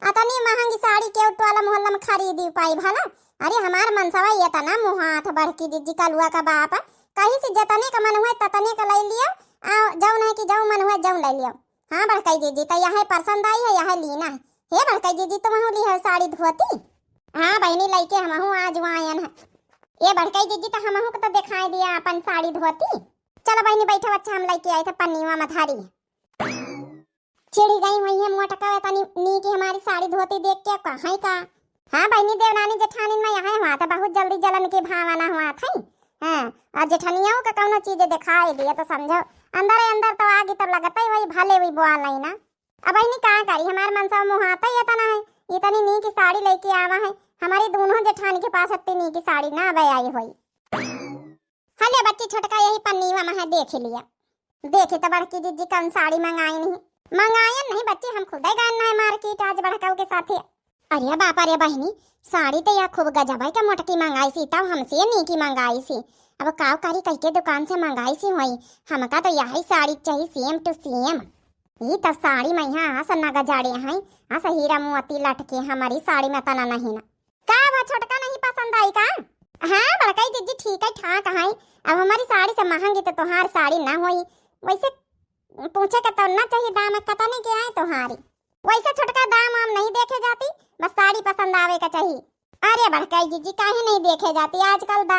अतनी महंगी साड़ी के टोला मोहल्ला में खरीदी पाई भला। अरे हमार मनसवा ये तना मुँह हाथ बढ़ की जीजी कलुआ का बाप कहीं से जतने का मन हुआ ततने का ले लियो। जाऊ नहीं कि जाऊ मन हुआ जाऊ ले लियो। हाँ बड़कई जीजी तो यह पसंद आई है यह लीना है। हे बड़कई जीजी तुम ली है साड़ी धोती। हाँ बहनी लइके हम आज वहाँ आयन है। ये बड़कई जीजी तो हम को तो दिखाई दिया अपन साड़ी धोती। चलो बहनी बैठो अच्छा हम लइके आए थे पन्नीवा मधारी। चिड़ी गई वही है मोटका तनी नी की हमारी साड़ी धोती देख के कहाँ का। हाँ बहनी देवरानी जेठानी में यहाँ हुआ था बहुत जल्दी जलन की भावना हुआ था। हाँ और जेठानियों का कौनो चीज दिखाई दिया तो समझो अंदर तो आगे तब लगता है वही भले वही बोल नहीं ना। अब बहनी कहाँ करी हमारे मनसा मुहाता ही इतना है इतनी नी की साड़ी लेके आवा है। हमारी दोनों जेठानी के पास इतनी नी की साड़ी ना अब आई हुई। हले बच्ची छोटका यही पन्नीवा में है देख लिया। देखे तो बड़की जीजी कौन साड़ी मंगाई नहीं मंगाया नहीं बच्चे हम खुद ही गए है मार्केट आज बड़काऊ के साथ। अरे बाप अरे बहनी साड़ी तो यह खूब गजब है क्या मोटकी मंगाई सी तब हमसे नी की मंगाई सी। अब काव कारी कह के दुकान से मंगाई सी हुई हमका तो यही साड़ी चाहिए सेम टू सेम। ये तो साड़ी में यहाँ सन्ना गजाड़े हैं ऐसा हीरा मोती लटके हमारी साड़ी में तना नहीं ना का वो छोटका नहीं पसंद आई का। हाँ बड़काई जीजी ठीक है ठाक है। अब हमारी साड़ी से महंगी तो तुम्हारी साड़ी ना हुई वैसे पूछे का तो ना चाहिए दाम पता नहीं क्या है तुम्हारी। वैसे छोटका दाम वाम नहीं देखे जाती बस साड़ी पसंद आवे का चाहिए। अरे बड़काई जीजी काहे नहीं देखे जाती आजकल दाम